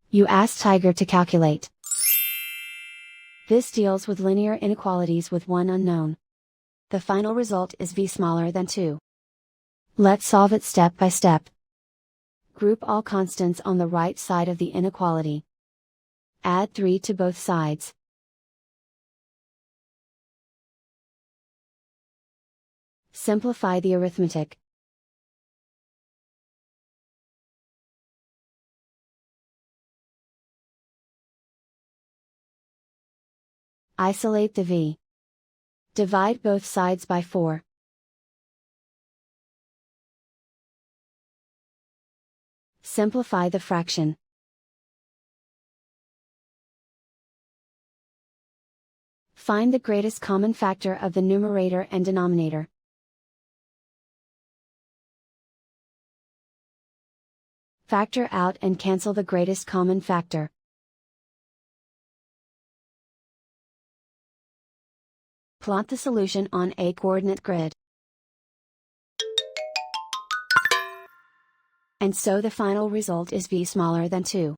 You ask Tiger to calculate. This deals with linear inequalities with one unknown. The final result is v smaller than 2. Let's solve it step by step. Group all constants on the right side of the inequality. Add 3 to both sides. Simplify the arithmetic. Isolate the v. Divide both sides by 4. Simplify the fraction. Find the greatest common factor of the numerator and denominator. Factor out and cancel the greatest common factor. Plot the solution on a coordinate grid. And so the final result is v smaller than 2.